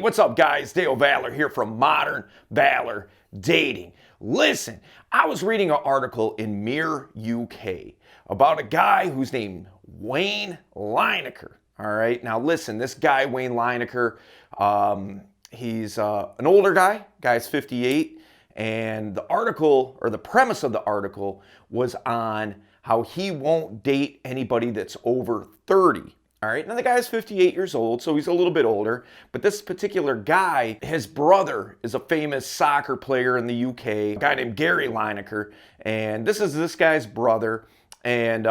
what's up, guys? Dale Valor here from Modern Valor Dating. Listen, I was reading an article in Mirror UK about a guy who's named Wayne Lineker. All right, now listen, this guy, Wayne Lineker, he's an older guy. Guy's 58, and the article, or the premise of the article, was on how he won't date anybody that's over 30. All right, now the guy is 58 years old, so he's a little bit older, but this particular guy, his brother is a famous soccer player in the UK, a guy named Gary Lineker, and this is this guy's brother, and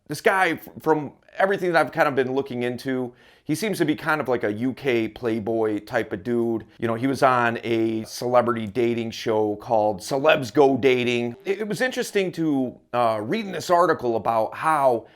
this guy, from everything that I've kind of been looking into, he seems to be kind of like a UK playboy type of dude. You know, he was on a celebrity dating show called Celebs Go Dating. It was interesting to read in this article about how,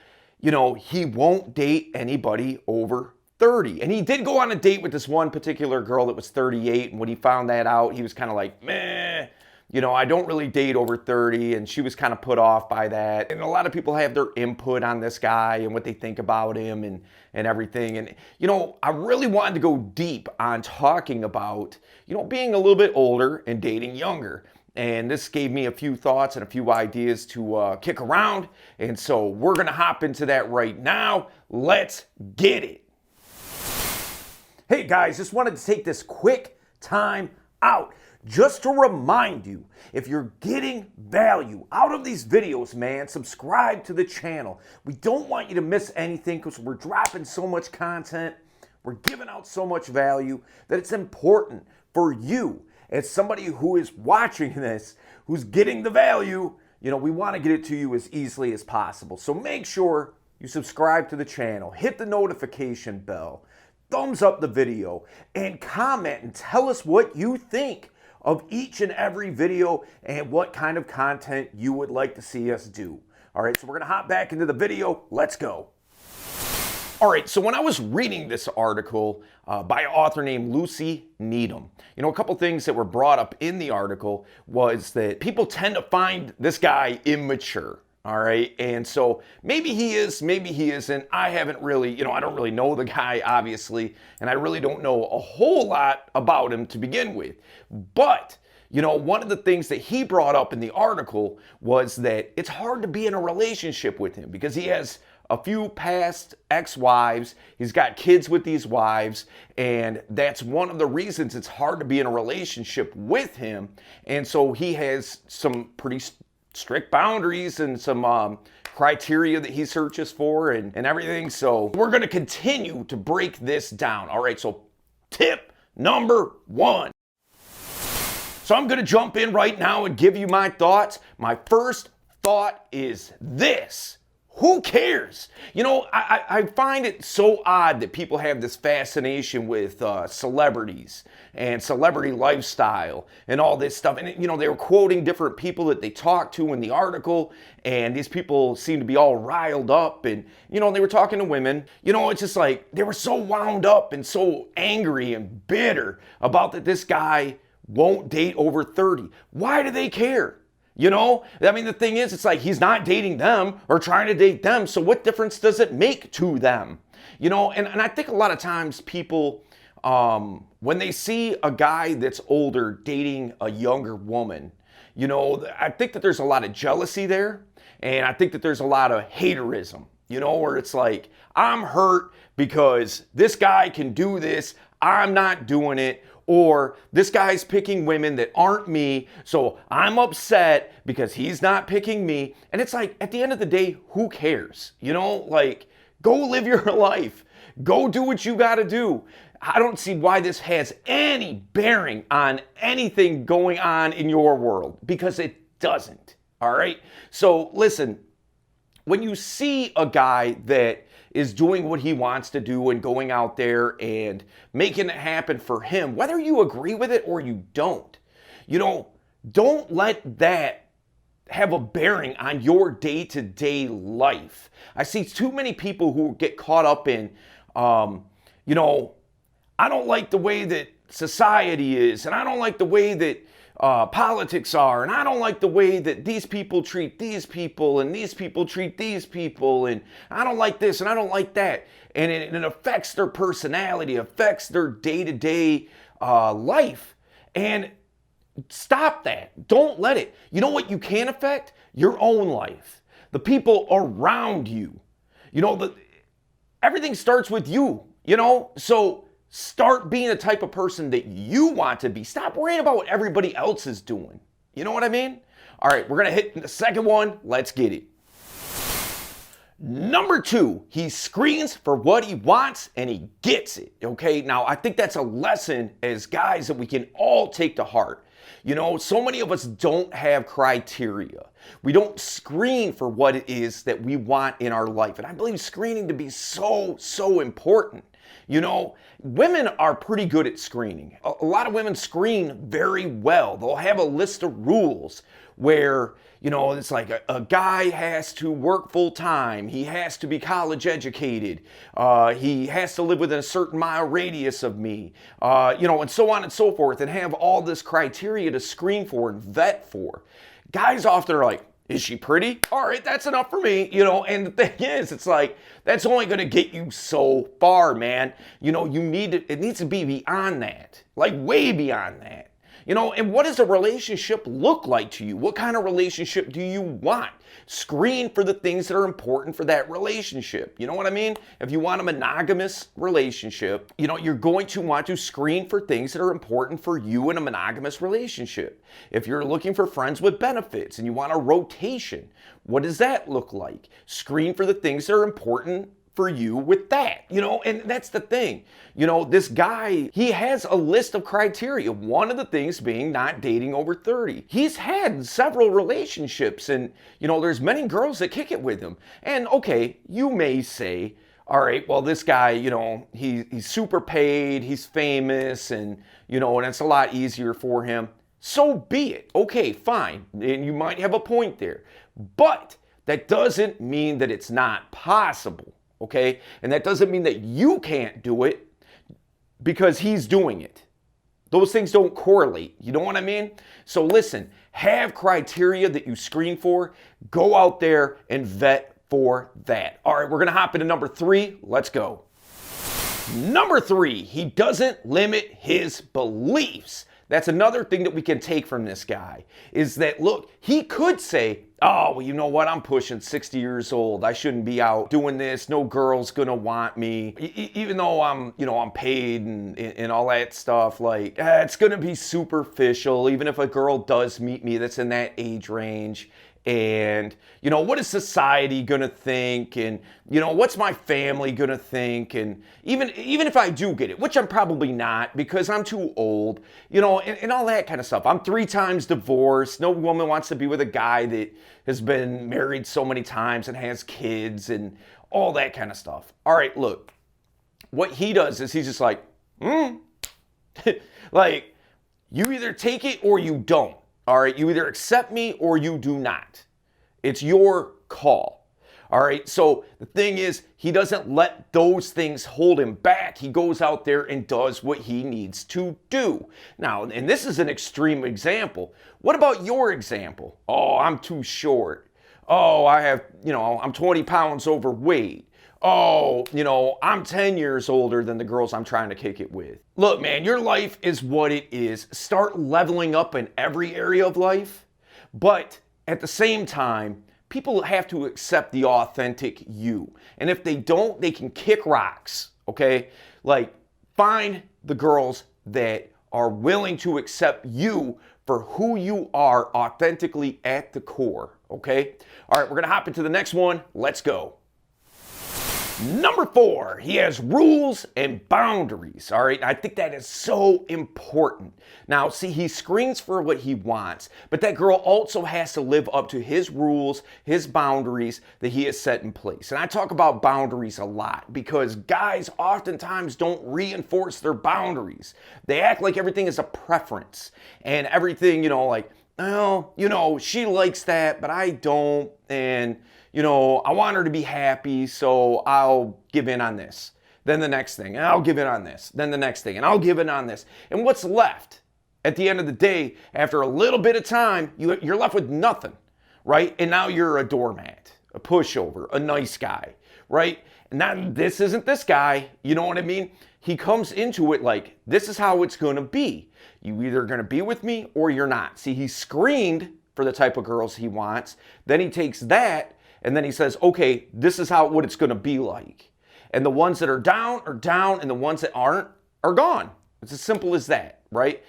you know, he won't date anybody over 30. And he did go on a date with this one particular girl that was 38. And when he found that out, he was kind of like, meh, you know, I don't really date over 30. And she was kind of put off by that. And a lot of people have their input on this guy and what they think about him and everything. And, you know, I really wanted to go deep on talking about, you know, being a little bit older and dating younger. And this gave me a few thoughts and a few ideas to kick around. And so we're going to hop into that right now. Let's get it. Hey guys, just wanted to take this quick time out just to remind you, if you're getting value out of these videos, man, subscribe to the channel. We don't want you to miss anything because we're dropping so much content. We're giving out so much value that it's important for you, as somebody who is watching this, who's getting the value, you know, we want to get it to you as easily as possible. So make sure you subscribe to the channel, hit the notification bell, thumbs up the video, and comment and tell us what you think of each and every video and what kind of content you would like to see us do. All right, so we're going to hop back into the video. Let's go. All right, so when I was reading this article by an author named Lucy Needham, you know, a couple things that were brought up in the article was that people tend to find this guy immature, all right? And so maybe he is, maybe he isn't. I haven't really, you know, I don't really know the guy, obviously, and I really don't know a whole lot about him to begin with. But, you know, one of the things that he brought up in the article was that it's hard to be in a relationship with him because he has a few past ex-wives. He's got kids with these wives, and that's one of the reasons it's hard to be in a relationship with him. And so he has some pretty strict boundaries and some criteria that he searches for and everything. So we're going to continue to break this down. All right, so tip number one. So I'm going to jump in right now and give you my thoughts. My first thought is this. Who cares? You know, I find it so odd that people have this fascination with celebrities and celebrity lifestyle and all this stuff. And, you know, they were quoting different people that they talked to in the article, and these people seemed to be all riled up. And, you know, they were talking to women. You know, it's just like they were so wound up and so angry and bitter about that this guy won't date over 30. Why do they care? You know, I mean, the thing is, it's like he's not dating them or trying to date them. So what difference does it make to them? You know, and I think a lot of times people, when they see a guy that's older dating a younger woman, you know, I think that there's a lot of jealousy there. And I think that there's a lot of haterism, you know, where it's like, I'm hurt because this guy can do this. I'm not doing it. Or this guy's picking women that aren't me, so I'm upset because he's not picking me. And it's like, at the end of the day, who cares? You know, like, go live your life. Go do what you got to do. I don't see why this has any bearing on anything going on in your world, because it doesn't. All right? So listen, when you see a guy that is doing what he wants to do and going out there and making it happen for him, whether you agree with it or you don't, you know, don't let that have a bearing on your day-to-day life. I see too many people who get caught up in, you know, I don't like the way that society is, and I don't like the way that politics are, and I don't like the way that these people treat these people, and these people treat these people, and I don't like this and I don't like that. And it affects their personality, affects their day-to-day life. And stop that. Don't let it. You know what you can affect? Your own life. The people around you. Everything starts with you, So start being the type of person that you want to be. Stop worrying about what everybody else is doing. You know what I mean? All right, we're going to hit the second one. Let's get it. Number 2, he screens for what he wants and he gets it. Okay, now I think that's a lesson as guys that we can all take to heart. So many of us don't have criteria. We don't screen for what it is that we want in our life. And I believe screening to be so, so important. Women are pretty good at screening. A lot of women screen very well. They'll have a list of rules where, it's like a guy has to work full time. He has to be college educated. He has to live within a certain mile radius of me, and so on and so forth, and have all this criteria to screen for and vet for. Guys often are like, is she pretty? All right, that's enough for me, and the thing is, it's like, that's only going to get you so far, man. It needs to be beyond that, like way beyond that. And what does a relationship look like to you? What kind of relationship do you want? Screen for the things that are important for that relationship. You know what I mean? If you want a monogamous relationship, you're going to want to screen for things that are important for you in a monogamous relationship. If you're looking for friends with benefits and you want a rotation, what does that look like? Screen for the things that are important for you with that, and that's the thing. This guy, he has a list of criteria. One of the things being not dating over 30. He's had several relationships, and, there's many girls that kick it with him. And okay, you may say, all right, well, this guy, he's super paid, he's famous, and, and it's a lot easier for him. So be it. Okay, fine. And you might have a point there. But that doesn't mean that it's not possible. Okay? And that doesn't mean that you can't do it because he's doing it. Those things don't correlate. You know what I mean? So listen, have criteria that you screen for. Go out there and vet for that. All right, we're going to hop into number 3. Let's go. Number 3, he doesn't limit his beliefs. That's another thing that we can take from this guy is that, look, he could say, oh, well, you know what? I'm pushing 60 years old. I shouldn't be out doing this. No girl's gonna want me. Even though I'm paid and all that stuff, like, it's gonna be superficial. Even if a girl does meet me that's in that age range. And, what is society gonna think? And, what's my family gonna think? And even if I do get it, which I'm probably not because I'm too old, and all that kind of stuff. I'm 3 times divorced. No woman wants to be with a guy that has been married so many times and has kids and all that kind of stuff. All right, look, what he does is he's just like, like, you either take it or you don't. All right, you either accept me or you do not. It's your call. All right, so the thing is, he doesn't let those things hold him back. He goes out there and does what he needs to do. Now, and this is an extreme example. What about your example? Oh, I'm too short. Oh, I'm 20 pounds overweight. Oh, I'm 10 years older than the girls I'm trying to kick it with. Look, man, your life is what it is. Start leveling up in every area of life. But at the same time, people have to accept the authentic you. And if they don't, they can kick rocks, okay? Like, find the girls that are willing to accept you for who you are authentically at the core, okay? All right, we're gonna hop into the next one. Let's go. Number 4, he has rules and boundaries. All right, I think that is so important. Now, see, he screens for what he wants, but that girl also has to live up to his rules, his boundaries that he has set in place. And I talk about boundaries a lot because guys oftentimes don't reinforce their boundaries. They act like everything is a preference and everything, like, oh, she likes that, but I don't, and I want her to be happy, so I'll give in on this. Then the next thing, and I'll give in on this. Then the next thing, and I'll give in on this. And what's left? at the end of the day, after a little bit of time, you're left with nothing, right? And now you're a doormat, a pushover, a nice guy, right? And now this isn't this guy, you know what I mean? He comes into it like, this is how it's gonna be. You either gonna be with me or you're not. See, he's screened for the type of girls he wants. Then he takes that and then he says, okay, this is what it's gonna be like. And the ones that are down, and the ones that aren't are gone. It's as simple as that, right?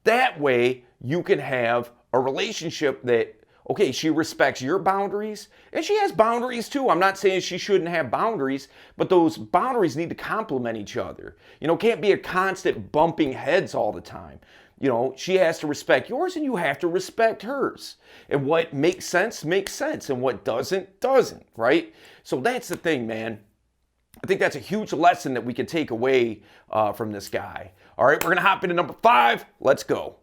That way you can have a relationship that, okay, she respects your boundaries and she has boundaries too. I'm not saying she shouldn't have boundaries, but those boundaries need to complement each other. You know, can't be a constant bumping heads all the time. You know, she has to respect yours and you have to respect hers. And what makes sense, and what doesn't, right? So that's the thing, man. I think that's a huge lesson that we can take away from this guy. All right, we're going to hop into number 5. Let's go.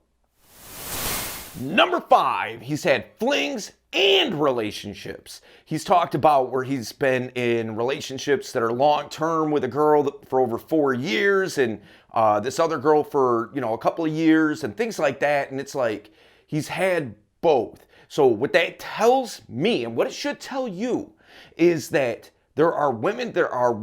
Number 5, he's had flings and relationships. He's talked about where he's been in relationships that are long-term with a girl for over 4 years and this other girl for, a couple of years and things like that. And it's like he's had both. So what that tells me and what it should tell you is that there are women that are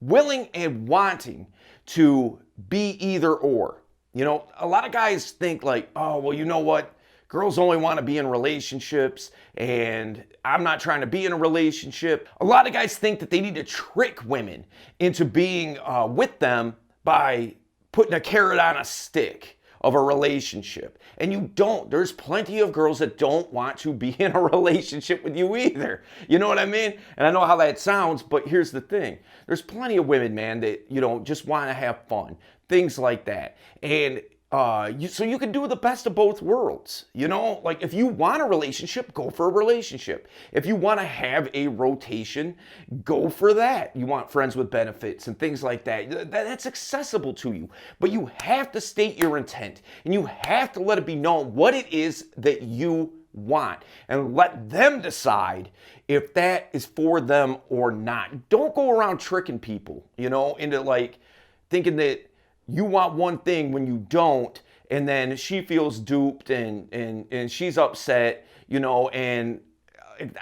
willing and wanting to be either or. You know, a lot of guys think like, oh, well, you know what? Girls only want to be in relationships and I'm not trying to be in a relationship. A lot of guys think that they need to trick women into being with them by putting a carrot on a stick of a relationship. And you don't. There's plenty of girls that don't want to be in a relationship with you either. You know what I mean? And I know how that sounds, but here's the thing. There's plenty of women, man, that, just want to have fun. Things like that. And so you can do the best of both worlds. Like if you want a relationship, go for a relationship. If you want to have a rotation, go for that. You want friends with benefits and things like that. That's accessible to you. But you have to state your intent and you have to let it be known what it is that you want and let them decide if that is for them or not. Don't go around tricking people, into like thinking that you want one thing when you don't, and then she feels duped and she's upset, and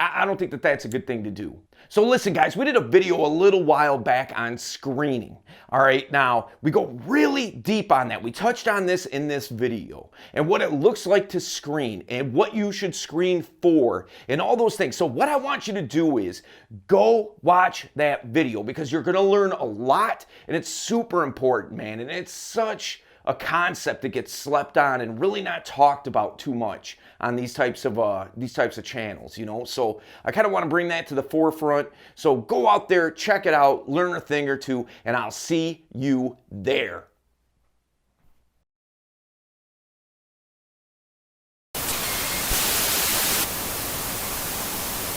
I don't think that that's a good thing to do. So listen, guys, we did a video a little while back on screening. All right, now we go really deep on that. We touched on this in this video and what it looks like to screen and what you should screen for and all those things. So what I want you to do is go watch that video because you're going to learn a lot and it's super important, man. And it's such a concept that gets slept on and really not talked about too much on these types of channels, So I kind of want to bring that to the forefront. So go out there, check it out, learn a thing or two, and I'll see you there.